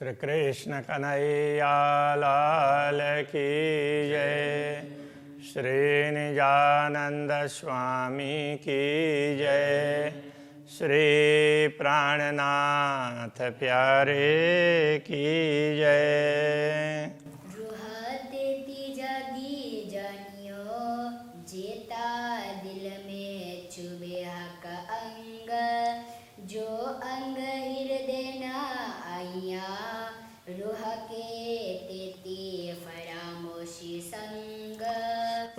श्री कृष्ण कन्हैया लाल की जय। श्री निजानंद स्वामी की जय। श्री प्राणनाथ प्यारे की जय। दिल में चुभे हक अंग, जो अंग हृदय न आइया, रूह के तेती फरामोशी संग।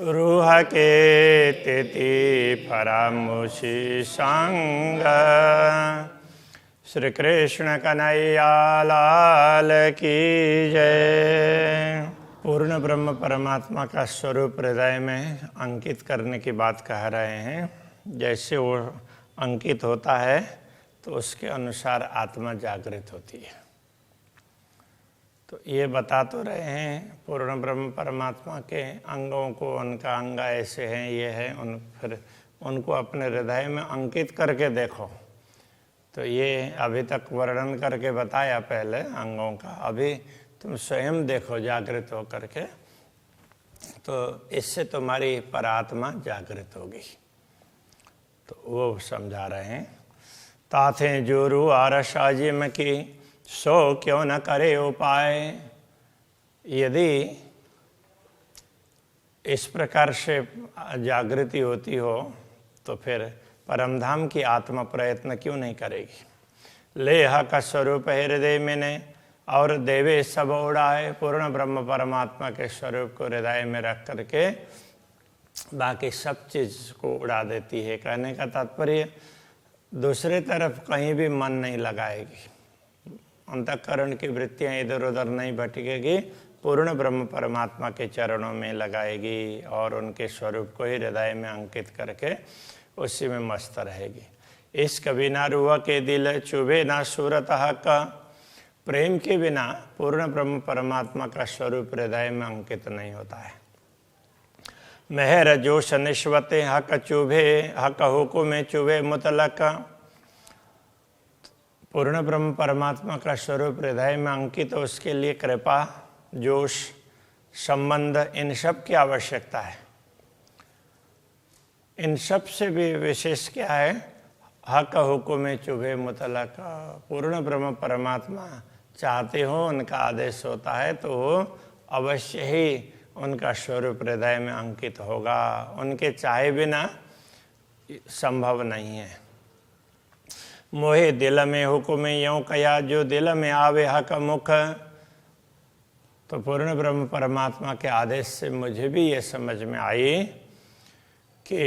रूह के तेती फरामोशी संग। श्री कृष्ण कन्हैया लाल की जय। पूर्ण ब्रह्म परमात्मा का स्वरूप हृदय में अंकित करने की बात कह रहे हैं। जैसे वो अंकित होता है तो उसके अनुसार आत्मा जागृत होती है। तो ये बता तो रहे हैं पूर्ण ब्रह्म परमात्मा के अंगों को, उनका अंग ऐसे हैं, ये है, फिर उनको अपने हृदय में अंकित करके देखो। तो ये अभी तक वर्णन करके बताया पहले अंगों का, अभी तुम स्वयं देखो जागृत हो करके, तो इससे तुम्हारी परात्मा जागृत होगी। तो वो समझा रहे हैं। ताथे जोरू आरस आजिम की, सो क्यों न करे उपाय। यदि इस प्रकार से जागृति होती हो तो फिर परमधाम की आत्मा प्रयत्न क्यों नहीं करेगी। लेह का स्वरूप हृदय में ने, और देवे सब उड़ाए। पूर्ण ब्रह्म परमात्मा के स्वरूप को हृदय में रख करके बाकी सब चीज को उड़ा देती है। कहने का तात्पर्य दूसरे तरफ कहीं भी मन नहीं लगाएगी, अंतःकरण की वृत्तियां इधर उधर नहीं भटकेगी, पूर्ण ब्रह्म परमात्मा के चरणों में लगाएगी और उनके स्वरूप को ही हृदय में अंकित करके उसी में मस्त रहेगी। इश्क बिना रूह के दिल चुभे ना सूरत का। प्रेम के बिना पूर्ण ब्रह्म परमात्मा का स्वरूप हृदय में अंकित नहीं होता है। मेहर जोश निश्वते हक चुभे, हक हुकुम चुभे मुतलक। पूर्ण ब्रह्म परमात्मा का स्वरूप हृदय में अंकित हो, उसके लिए कृपा, जोश, संबंध, इन सब की आवश्यकता है। इन सब से भी विशेष क्या है, हक हुकुम चुभे मुतलक। पूर्ण ब्रह्म परमात्मा चाहते हो, उनका आदेश होता है तो वो अवश्य ही उनका स्वरूप हृदय में अंकित होगा। उनके चाहे बिना संभव नहीं है। मोहे दिल में हुकुम यूं कया, जो दिल में आवे हक मुख। तो पूर्ण ब्रह्म परमात्मा के आदेश से मुझे भी ये समझ में आई कि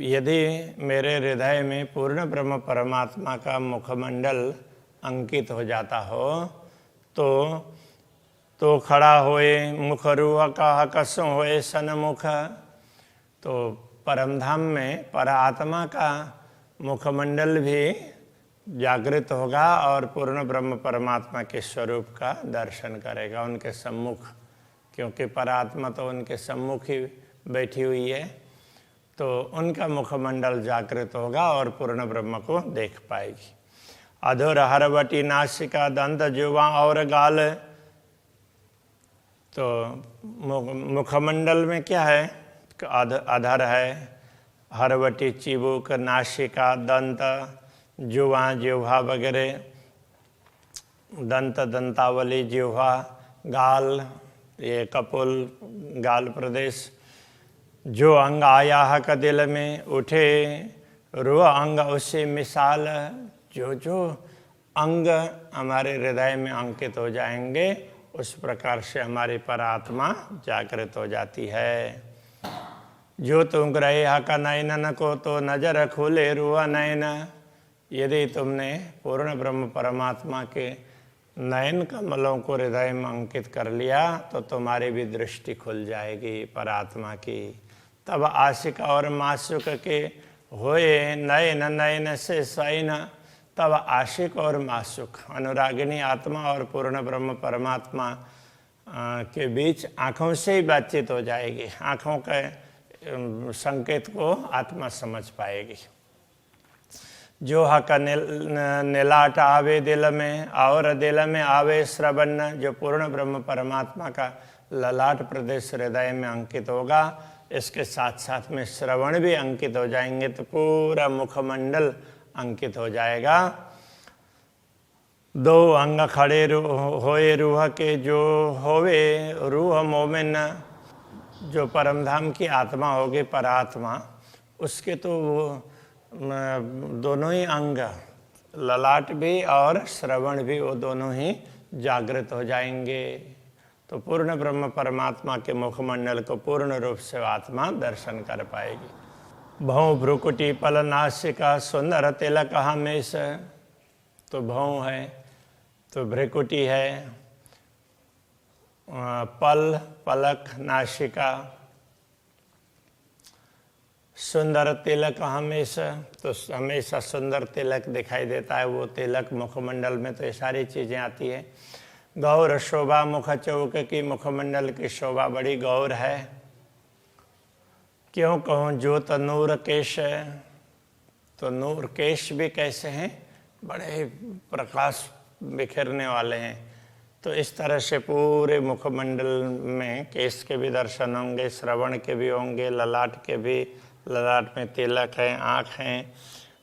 यदि मेरे हृदय में पूर्ण ब्रह्म परमात्मा का मुखमंडल अंकित हो जाता हो तो खड़ा होए मुख रूह का हकसों होए सन्मुख। तो परमधाम में परात्मा का मुखमंडल भी जागृत होगा और पूर्ण ब्रह्म परमात्मा के स्वरूप का दर्शन करेगा उनके सम्मुख, क्योंकि परात्मा तो उनके सम्मुख ही बैठी हुई है। तो उनका मुखमंडल जागृत होगा और पूर्ण ब्रह्म को देख पाएगी। अधुर हरवटी नासिका दंत जुवा और गाल। तो मुखमंडल में क्या है, अधर है, हरवटी चिबुक, नासिका, दंत, जुवा जिह्वा वगैरह, दंत दंतावली जिह्वा, गाल ये कपोल गाल प्रदेश। जो अंग आया हक दिल में उठे, रूह अंग उससे मिसाल। जो अंग हमारे हृदय में अंकित हो जाएंगे उस प्रकार से हमारी परात्मा जागृत हो जाती है। जो तुम ग्रहे हक नयन को, तो नजर खुले रूह नयन। यदि तुमने पूर्ण ब्रह्म परमात्मा के नयन कमलों को हृदय में अंकित कर लिया तो तुम्हारी भी दृष्टि खुल जाएगी परात्मा की। तब आशिक और माशुक के होए नयन नयन से सैन। तब आशिक और माशुक, अनुरागिनी आत्मा और पूर्ण ब्रह्म परमात्मा के बीच आँखों से ही बातचीत हो जाएगी। आँखों के संकेत को आत्मा समझ पाएगी। जो हक निलाट आवे दिल में और दिल में आवे श्रवण, जो पूर्ण ब्रह्म परमात्मा का ललाट प्रदेश हृदय में अंकित होगा, इसके साथ साथ में श्रवण भी अंकित हो जाएंगे तो पूरा मुखमंडल अंकित हो जाएगा। दो अंग खड़े होए रूह के, जो होवे रूह मोमिन, जो परमधाम की आत्मा होगी परात्मा, उसके तो वो दोनों ही अंग, ललाट भी और श्रवण भी, वो दोनों ही जागृत हो जाएंगे। तो पूर्ण ब्रह्म परमात्मा के मुखमंडल को पूर्ण रूप से आत्मा दर्शन कर पाएगी। भौं भ्रुकुटी पल नासिका सुंदर तिलक हमेश, तो भौं है तो भ्रुकुटी है, पल पलक नासिका, सुंदर तिलक हमेशा, तो हमेशा सुंदर तिलक दिखाई देता है वो तिलक मुखमंडल में, तो ये सारी चीज़ें आती है। गौर शोभा मुख चौक की, मुखमंडल की शोभा बड़ी गौर है। क्यों कहूँ ज्योत नूर केश, तो नूर केश भी कैसे हैं, बड़े प्रकाश बिखरने वाले हैं। तो इस तरह से पूरे मुखमंडल में केश के भी दर्शन होंगे, श्रवण के भी होंगे, ललाट के भी, ललाट में तिलक है, आँख हैं,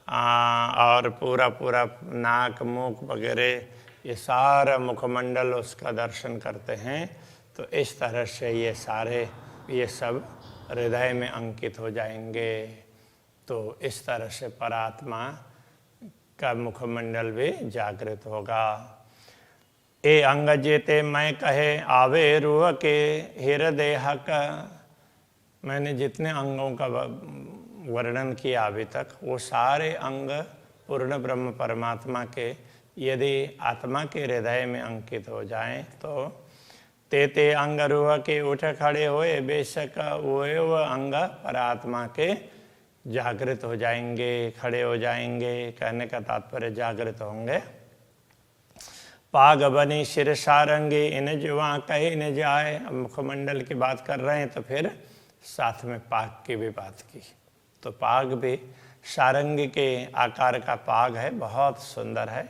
और पूरा पूरा नाक मुख वगैरह, ये सारा मुखमंडल उसका दर्शन करते हैं। तो इस तरह से ये सब हृदय में अंकित हो जाएंगे। तो इस तरह से परात्मा का मुखमंडल भी जागृत होगा। ए अंग जेते मैं कहे आवे रूह के हृदय हक, मैंने जितने अंगों का वर्णन किया अभी तक, वो सारे अंग पूर्ण ब्रह्म परमात्मा के यदि आत्मा के हृदय में अंकित हो जाएं तो ते अंग रूह के उठ खड़े होए बेशक, वो अंग परात्मा के जागृत हो जाएंगे, खड़े हो जाएंगे। कहने का तात्पर्य जागृत होंगे। पाग बनी शिर सारंगी, इन जुआ कहे न जाए। अब मुखमंडल की बात कर रहे हैं तो फिर साथ में पाग की भी बात की। तो पाग भी सारंगी के आकार का पाग है, बहुत सुंदर है।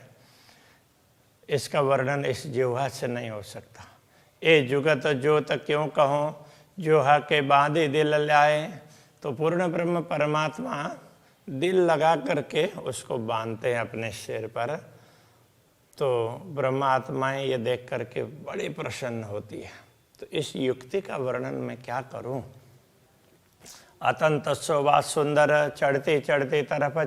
इसका वर्णन इस जिह्वा से नहीं हो सकता। ए जुगत जोत क्यों कहो, जोहा के बांधे दिल लाए। तो पूर्ण ब्रह्म परमात्मा दिल लगा करके उसको बांधते हैं अपने सिर पर। तो ब्रह्मात्माएं ये देख करके बड़ी प्रसन्न होती है। तो इस युक्ति का वर्णन मैं क्या करूं। अतंत शोभा सुंदर, चढ़ते चढ़ते तरफ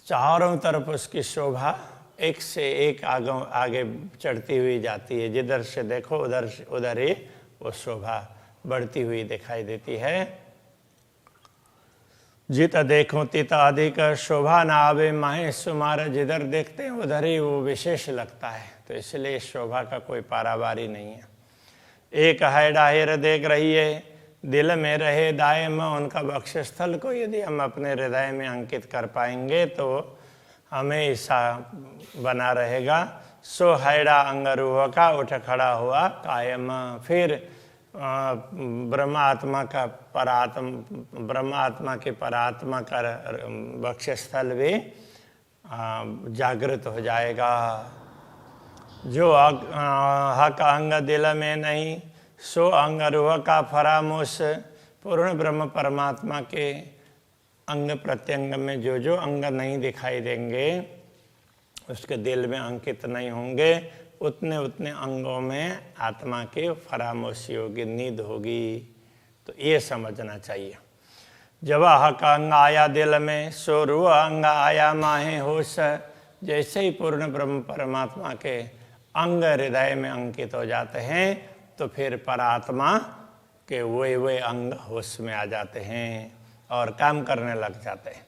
चारों तरफ उसकी शोभा एक से एक आगे चढ़ती हुई जाती है। जिधर से देखो उधर ही वो शोभा बढ़ती हुई दिखाई देती है। जित देखो तित अधिक शोभा न आवे माहे सुमार, जिधर देखते हैं उधर ही वो विशेष लगता है। तो इसलिए शोभा का कोई पारावारी नहीं है। एक है डाहिर देख रही है, दिल में रहे दायम। उनका वक्षस्थल को यदि हम अपने हृदय में अंकित कर पाएंगे तो हमें ऐसा बना रहेगा। सो हैड़ा अंगरूह का उठ खड़ा हुआ कायम। फिर ब्रह्मात्मा के परात्मा का वक्षस्थल भी जागृत हो जाएगा। जो हक अंग दिल में नहीं, सो अंग रूह का फरामोश। पूर्ण ब्रह्म परमात्मा के अंग प्रत्यंग में जो अंग नहीं दिखाई देंगे, उसके दिल में अंकित नहीं होंगे, उतने उतने अंगों में आत्मा की फरामोशी होगी, नींद होगी। तो ये समझना चाहिए। जब हक अंग आया दिल में, सो रूह अंग आया माहे होश। जैसे ही पूर्ण ब्रह्म परमात्मा के अंग हृदय में अंकित हो जाते हैं तो फिर परात्मा के वे अंग होश में आ जाते हैं और काम करने लग जाते हैं।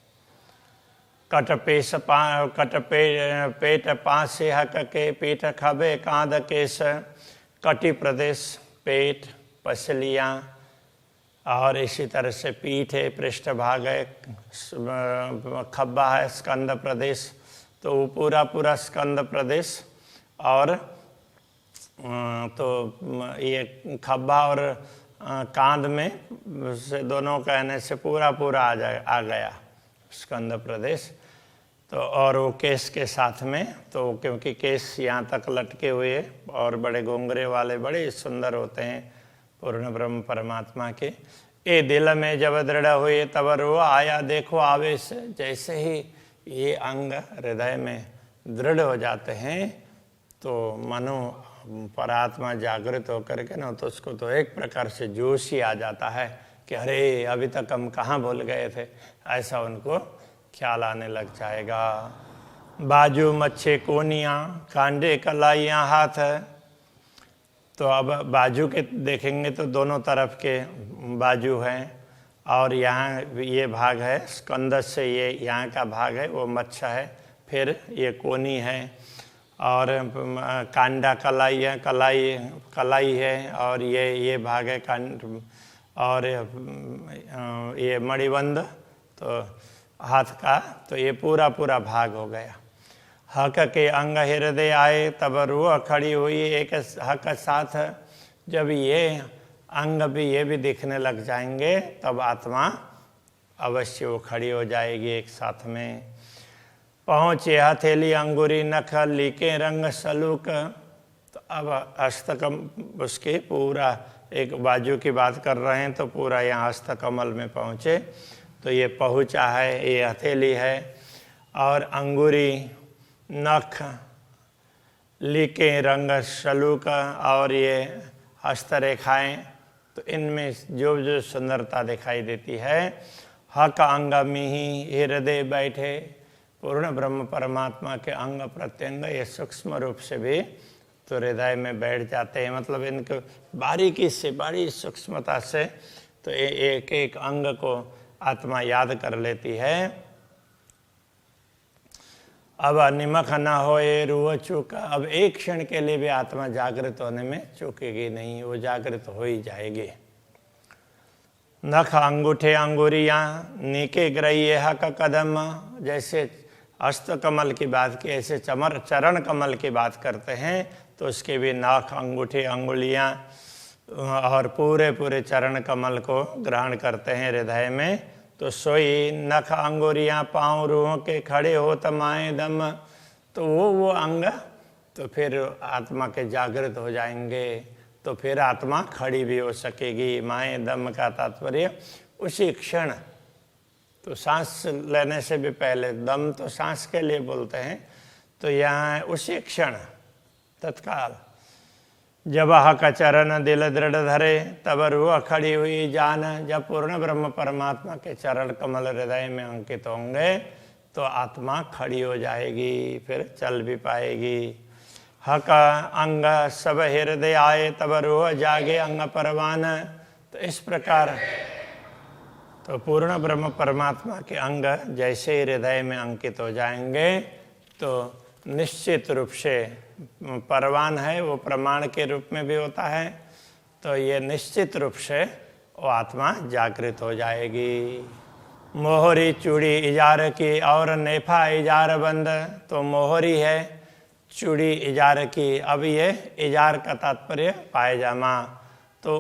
पेट पाँच से हक के, पीठ खबे कांध केश। कटी प्रदेश पेट, पसलियाँ, और इसी तरह से पीठ है, पृष्ठभाग है, खब्बा है, स्कंद प्रदेश। तो वो पूरा स्कंद प्रदेश, और तो ये खब्बा और कांध में से दोनों कहने से पूरा आ गया स्कंद प्रदेश। तो और वो केस के साथ में, तो क्योंकि केस यहाँ तक लटके हुए और बड़े घुंघरे वाले बड़े सुंदर होते हैं पूर्ण ब्रह्म परमात्मा के। ये दिल में जब दृढ़ हुए तब रो आया देखो आवेश। जैसे ही ये अंग हृदय में दृढ़ हो जाते हैं तो मनो परात्मा जागृत होकर के ना, तो उसको तो एक प्रकार से जोश ही आ जाता है कि अरे अभी तक हम कहाँ भूल गए थे, ऐसा उनको ख्याल आने लग जाएगा। बाजू मच्छे कोनियाँ कांडे कलाइयाँ हाथ। तो अब बाजू के देखेंगे तो दोनों तरफ के बाजू हैं, और यहाँ ये भाग है स्कंद से, ये यहाँ का भाग है वो मच्छा है, फिर ये कोनी है, और कांडा कलाई है, कलाई है, और ये भाग है कांड, और ये मणिबंध तो हाथ का, तो ये पूरा भाग हो गया। हक के अंग हृदय आए तब रूह खड़ी हुई एक हक साथ। जब ये अंग भी ये भी दिखने लग जाएंगे तब आत्मा अवश्य वो खड़ी हो जाएगी एक साथ में। पहुँचे हथेली अंगूरी नख लीके रंग सलूक। तो अब हस्तकम उसके पूरा, एक बाजू की बात कर रहे हैं तो पूरा यहाँ हस्तकमल में पहुँचे, तो ये पहुँचा है, ये हथेली है, और अंगूरी नख लीके रंग सलूक, और ये हस्तरेखाएँ, तो इनमें जो सुंदरता दिखाई देती है। हक अंग मिहि हृदय बैठे। पूर्ण ब्रह्म परमात्मा के अंग प्रत्यंग ये सूक्ष्म रूप से भी तो हृदय में बैठ जाते हैं, मतलब इनको बारीकी से, बड़ी सूक्ष्मता से तो एक एक अंग को आत्मा याद कर लेती है। अब निमख न होए रूह चूक। अब एक क्षण के लिए भी आत्मा जागृत होने में चूकेगी नहीं, वो जागृत हो ही जाएगी। नख अंगूठे अंगुरियाँ नीके ग्रही हक कदम। जैसे हस्त कमल की बात की, ऐसे चरण कमल की बात करते हैं तो उसके भी नख अंगूठे अंगुलियाँ और पूरे चरण कमल को ग्रहण करते हैं हृदय में। तो सोई नख अंगुरियाँ पाँव रूहों के खड़े हो तमाए दम। तो वो अंग तो फिर आत्मा के जागृत हो जाएंगे, तो फिर आत्मा खड़ी भी हो सकेगी। माए दम का तात्पर्य उसी क्षण, तो सांस लेने से भी पहले, दम तो सांस के लिए बोलते हैं, तो यहाँ उसी क्षण तत्काल जब हक चरण दिल दृढ़ धरे तब रूह खड़ी हुई जान। जब पूर्ण ब्रह्म परमात्मा के चरण कमल हृदय में अंकित होंगे तो आत्मा खड़ी हो जाएगी, फिर चल भी पाएगी। हक अंग सब हृदय आए तब रूह जागे अंग परवान। तो इस प्रकार तो पूर्ण ब्रह्म परमात्मा के अंग जैसे हृदय में अंकित हो जाएंगे तो निश्चित रूप से परवान है, वो प्रमाण के रूप में भी होता है, तो ये निश्चित रूप से वो आत्मा जागृत हो जाएगी। मोहरी चूड़ी इजार की और नेफा इजार बंद। तो मोहरी है चूड़ी इजार की। अब ये इजार का तात्पर्य पायजामा, तो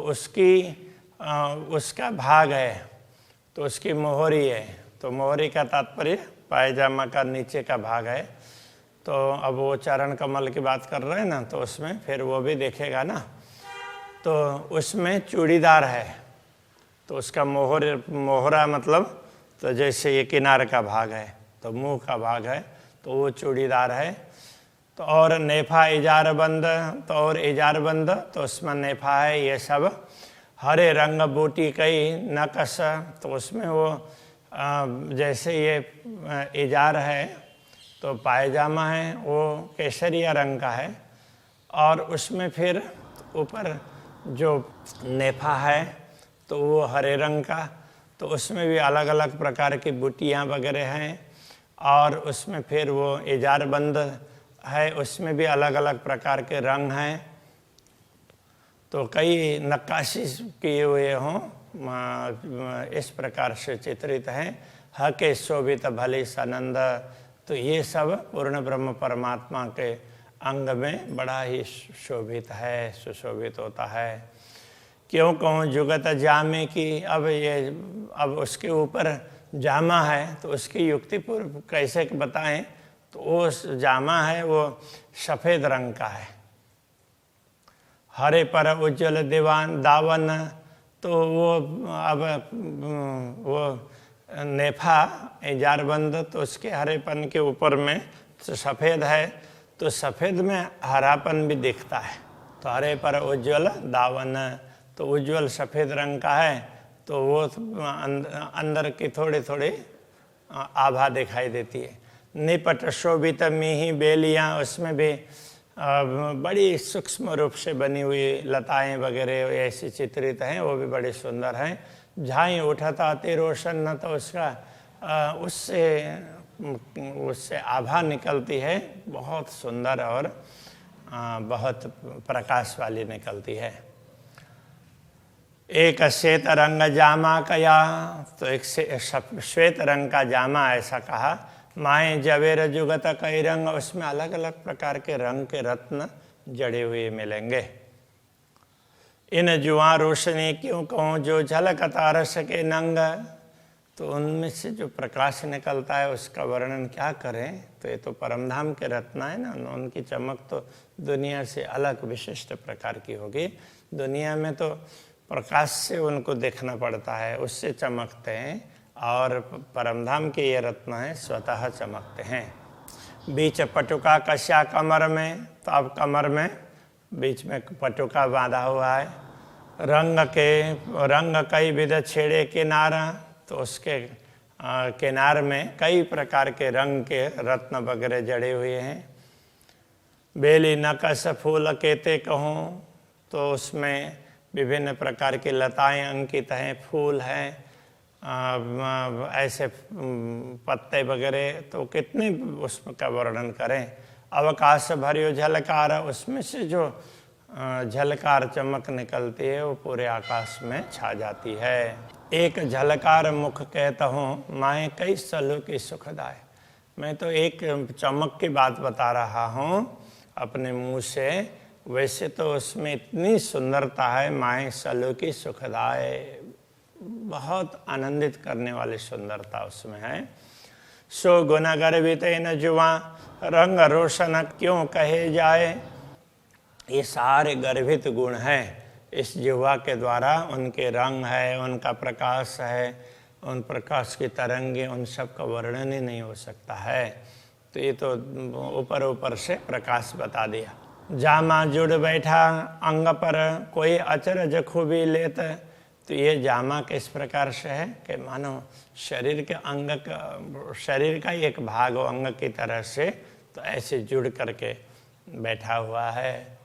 उसका भाग है, तो उसकी मोहरी है। तो मोहरी का तात्पर्य पायजामा का नीचे का भाग है। तो अब वो चरण कमल की बात कर रहे हैं ना, तो उसमें फिर वो भी देखेगा ना, तो उसमें चूड़ीदार है, तो उसका मोहरा मतलब तो जैसे ये किनारे का भाग है, तो मुंह का भाग है, तो वो चूड़ीदार है। तो और नेफा इजार बंद। तो और इजार बंद, तो उसमें नेफा है, ये सब हरे रंग बूटी कई नकश। तो उसमें वो जैसे ये इजार है तो पायजामा है वो केसरिया रंग का है, और उसमें फिर ऊपर जो नेफा है तो वो हरे रंग का। तो उसमें भी अलग अलग प्रकार की बूटियाँ वगैरह हैं, और उसमें फिर वो इजार बंद है, उसमें भी अलग अलग प्रकार के रंग हैं। तो कई नक्काशी किए हुए हों, इस प्रकार से चित्रित हैं। हके शोभित भली सनंद। तो ये सब पूर्ण ब्रह्म परमात्मा के अंग में बड़ा ही शोभित है, सुशोभित होता है। क्यों कहूँ जुगत जामे की। अब उसके ऊपर जामा है तो उसकी युक्ति पूर्व कैसे बताएं, तो वो जामा है वो सफ़ेद रंग का है। हरे पर उज्जवल दीवान दावन, तो वो अब वो नेफा जारबंद, तो उसके हरेपन के ऊपर में तो सफ़ेद है, तो सफ़ेद में हरापन भी दिखता है। तो हरे पर उज्जवल दावन, तो उज्जवल सफ़ेद रंग का है, तो वो अंदर की थोड़ी थोड़ी आभा दिखाई देती है। निपट शोभित मिही बेलियाँ, उसमें भी बड़ी सूक्ष्म रूप से बनी हुई लताएं वगैरह ऐसी चित्रित हैं, वो भी बड़ी सुंदर हैं। झाई उठता अति रोशन, न तो उसका उससे आभा निकलती है, बहुत सुंदर और बहुत प्रकाश वाली निकलती है। एक श्वेत रंग जामा कया, तो एक श्वेत रंग का जामा ऐसा कहा। माए जवेर जुगत कई रंग, उसमें अलग अलग प्रकार के रंग के रत्न जड़े हुए मिलेंगे। इन जुआ रोशनी क्यों कहूँ, जो झलकता रस के नंग, तो उनमें से जो प्रकाश निकलता है उसका वर्णन क्या करें। तो ये तो परमधाम के रत्न है ना, उनकी चमक तो दुनिया से अलग विशिष्ट प्रकार की होगी। दुनिया में तो प्रकाश से उनको देखना पड़ता है, उससे चमकते हैं, और परमधाम के ये रत्न हैं स्वतः चमकते हैं। बीच पटुका कश्या कमर में, तो अब कमर में बीच में पटुका बांधा हुआ है। रंग कई विध छेड़े किनारा, तो उसके किनार में कई प्रकार के रंग के रत्न वगैरह जड़े हुए हैं। बेली नकश फूल केते कहूँ, तो उसमें विभिन्न प्रकार की लताएं अंकित हैं, फूल हैं, ऐसे पत्ते वगैरह, तो कितने उसका वर्णन करें। अवकाश भरियो झलकार, उसमें से जो झलकार चमक निकलती है वो पूरे आकाश में छा जाती है। एक झलकार मुख कहता हूँ, माए कई सलों की सुखदाय। मैं तो एक चमक की बात बता रहा हूँ अपने मुंह से, वैसे तो उसमें इतनी सुंदरता है, माए सलों की सुखदाय, बहुत आनंदित करने वाली सुंदरता उसमें है। सो गुण गर्भित न जुआ, रंग रोशन क्यों कहे जाए। ये सारे गर्भित गुण हैं इस जिह्वा के द्वारा, उनके रंग है, उनका प्रकाश है, उन प्रकाश की तरंगे, उन सब का वर्णन ही नहीं हो सकता है। तो ये तो ऊपर ऊपर से प्रकाश बता दिया। जामा जुड़ बैठा अंग पर, कोई अचरज खूबी लेत। तो ये जामा किस प्रकार से है कि मानो शरीर के अंग का, शरीर का एक भाग हो अंग की तरह से, तो ऐसे जुड़ करके बैठा हुआ है।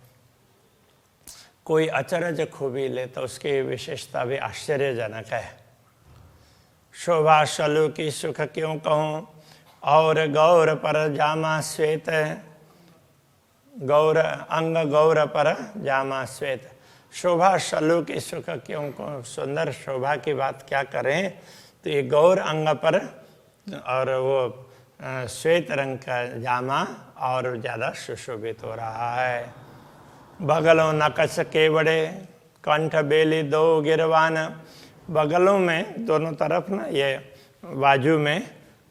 कोई अचरज खूबी ले, तो उसकी विशेषता भी आश्चर्यजनक है। शोभा शलु की सुख क्यों कहूँ, और गौर पर जामा श्वेत, गौर अंग गौर पर जामा श्वेत। शोभा शलु की सुख क्यों कहूँ, सुंदर शोभा की बात क्या करें। तो ये गौर अंग पर और वो श्वेत रंग का जामा और ज़्यादा सुशोभित हो रहा है। बगलों नकश के बड़े, कंठ बेली दो गिरवान। बगलों में दोनों तरफ ना, ये बाजू में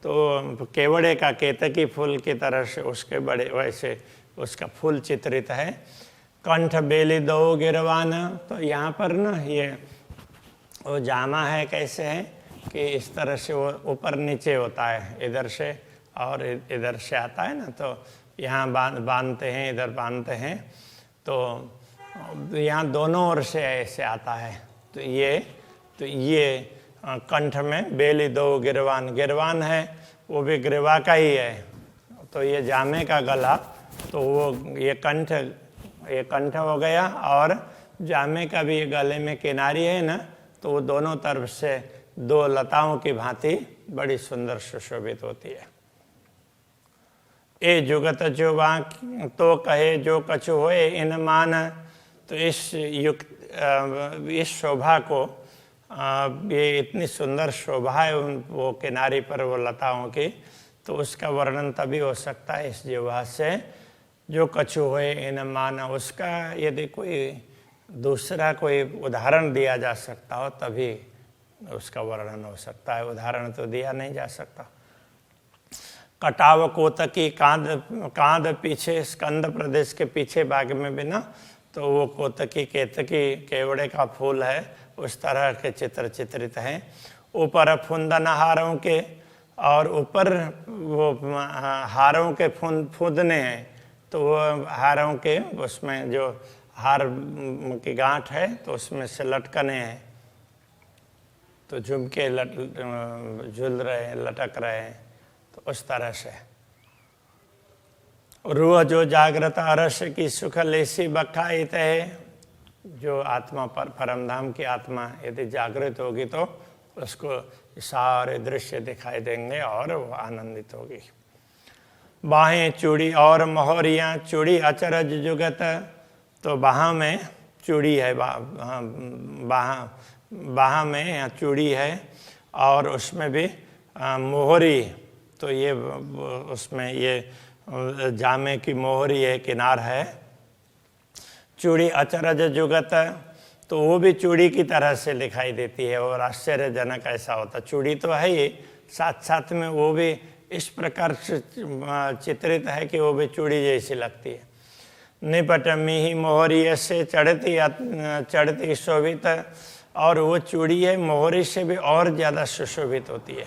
तो केवड़े का केतकी फूल की तरह से उसके बड़े वैसे उसका फूल चित्रित है। कंठ बेली दो गिरवान, तो यहाँ पर ना ये वो जामा है, कैसे है कि इस तरह से वो ऊपर नीचे होता है, इधर से और इधर से आता है ना, तो यहाँ बांधते हैं, इधर बांधते हैं, तो यहाँ दोनों ओर से ऐसे आता है। तो ये कंठ में बेली दो गिरवान, गिरवान है वो भी ग्रीवा का ही है। तो ये जामे का गला, तो वो ये कंठ हो गया, और जामे का भी ये गले में किनारी है ना, तो वो दोनों तरफ से दो लताओं की भांति बड़ी सुंदर सुशोभित होती है। ए जुगत जो वाक तो कहे जो कछु होए इन मान। तो इस शोभा को, ये इतनी सुंदर शोभा है वो किनारी पर वो लताओं की, तो उसका वर्णन तभी हो सकता है इस जिह्वा से जो कछु होए इन मान। उसका यदि कोई दूसरा कोई उदाहरण दिया जा सकता हो तभी उसका वर्णन हो सकता है, उदाहरण तो दिया नहीं जा सकता। कटाव कोतकी कांद पीछे स्कंद प्रदेश के पीछे भाग में भी ना, तो वो कोतकी केतकी केवड़े का फूल है, उस तरह के चित्र चित्रित हैं। ऊपर फुंदन हारों के, और ऊपर वो हारों के फूंदने हैं, तो वो हारों के उसमें जो हार की गांठ है तो उसमें से लटकने हैं, तो झुमके झूल रहे हैं, लटक रहे हैं, तो उस तरह से। रूह जो जागृत अरस की सुख लेसी बखाइत है, जो आत्मा पर परमधाम की आत्मा यदि जागृत होगी तो उसको सारे दृश्य दिखाई देंगे और वो आनंदित होगी। बाहें चूड़ी और मोहरियाँ, चूड़ी अचरज जुगत, तो बाह में चूड़ी है, बाह में या चूड़ी है, और उसमें भी मोहरी, तो ये उसमें ये जामे की मोहरी है, किनार है। चूड़ी अचरज जुगत, तो वो भी चूड़ी की तरह से दिखाई देती है, और आश्चर्यजनक ऐसा होता। चूड़ी तो है ही, साथ साथ में वो भी इस प्रकार से चित्रित है कि वो भी चूड़ी जैसी लगती है। निपट मिही मोहरी से चढ़ती शोभित, और वो चूड़ी है मोहरी से भी और ज़्यादा सुशोभित होती है।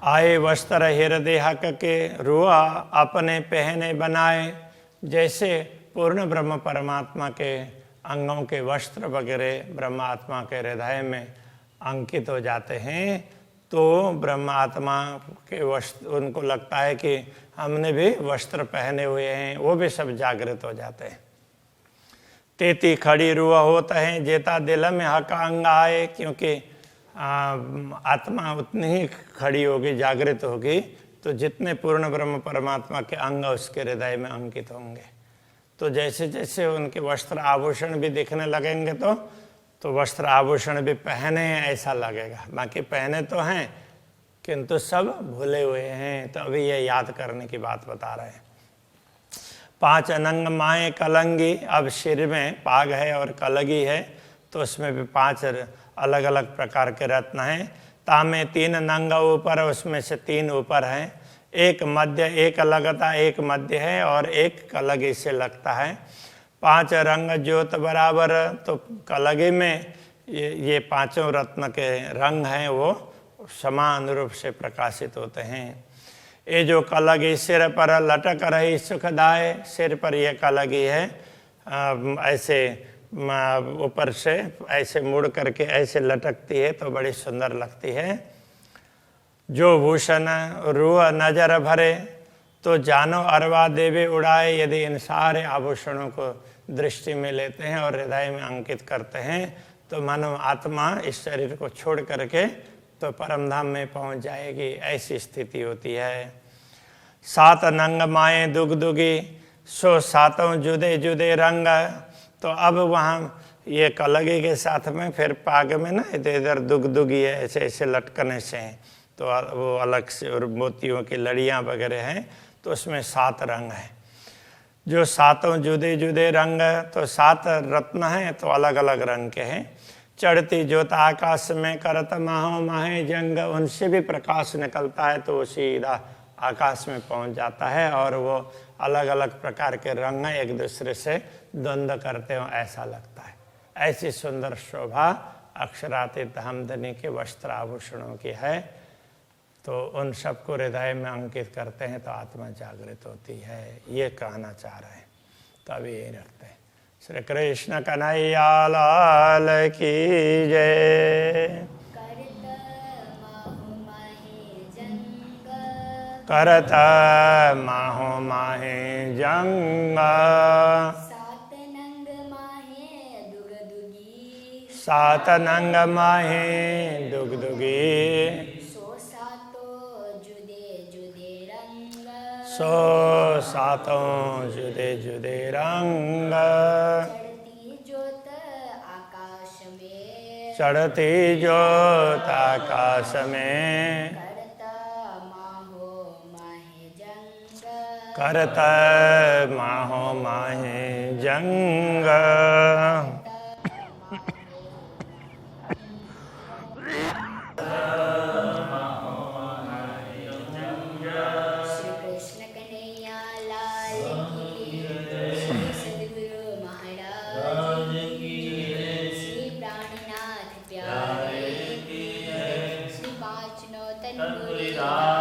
आए वस्त्र हृदय हक के, रुआ अपने पहने बनाए, जैसे पूर्ण ब्रह्म परमात्मा के अंगों के वस्त्र वगैरह ब्रह्मात्मा के हृदय में अंकित हो जाते हैं, तो ब्रह्मात्मा के वस्त्र, उनको लगता है कि हमने भी वस्त्र पहने हुए हैं, वो भी सब जागृत हो जाते हैं। तेती खड़ी रुआ होता है, जेता दिल में हक अंग आए, क्योंकि आत्मा उतनी ही खड़ी होगी, जागृत होगी, तो जितने पूर्ण ब्रह्म परमात्मा के अंग उसके हृदय में अंकित होंगे, तो जैसे जैसे उनके वस्त्र आभूषण भी दिखने लगेंगे तो वस्त्र आभूषण भी पहने हैं ऐसा लगेगा। बाकी पहने तो हैं किंतु सब भूले हुए हैं, तो अभी ये याद करने की बात बता रहे हैं। 5 अनंग माए कलंगी, अब सिर में पाग है और कलगी है, तो उसमें भी 5 अलग अलग प्रकार के रत्न हैं। तामे 3 नंग ऊपर, उसमें से 3 ऊपर हैं, एक मध्य, एक लगता, एक मध्य है, और एक कलगी से लगता है। 5 रंग ज्योत बराबर, तो कलगी में ये 5 रत्न के रंग हैं वो समान रूप से प्रकाशित होते हैं। ये जो कलगी सिर पर लटक रही सुखदाय, सिर पर ये कलगी है, ऐसे ऊपर से ऐसे मुड़ करके ऐसे लटकती है तो बड़ी सुंदर लगती है। जो भूषण रूह नजर भरे, तो जानो अरवा देवे उड़ाए, यदि इन सारे आभूषणों को दृष्टि में लेते हैं और हृदय में अंकित करते हैं, तो मानव आत्मा इस शरीर को छोड़ करके तो परमधाम में पहुंच जाएगी, ऐसी स्थिति होती है। 7 नंग माए दुगदुगी, सो 7 जुदे जुदे रंग, तो अब वहाँ ये कलगी के साथ में फिर पाग में ना इधर इधर दुगदुगी है, ऐसे ऐसे लटकने से हैं, तो वो अलग से, और मोतियों की लड़ियाँ वगैरह हैं, तो उसमें 7 रंग हैं। जो 7 जुदे जुदे रंग, तो 7 रत्न हैं तो अलग अलग रंग के हैं। चढ़ती ज्योत आकाश में करत माहो माहे जंग, उनसे भी प्रकाश निकलता है तो वो सीधा आकाश में पहुंच जाता है, और वो अलग अलग प्रकार के रंग एक दूसरे से द्वंद्व करते हो ऐसा लगता है। ऐसी सुंदर शोभा अक्षरातीत हमदनी के वस्त्र आभूषणों की है, तो उन सबको हृदय में अंकित करते हैं तो आत्मा जागृत होती है, ये कहना चाह रहे हैं। तो अभी यही रखते हैं। श्री कृष्ण कन्हैया लाल की जय। करत माहो माहे जंग, 7 नंग माहे दुगदुगी, 7 नंग माहे दुगदुगी, सो 7 जुदे जुदे रंग, सो 7 जुदे जुदे रंग, चढ़ती ज्योत आकाश में, चढ़ती ज्योत आकाश में, करत माहो माहे जंग। तन पुरी राज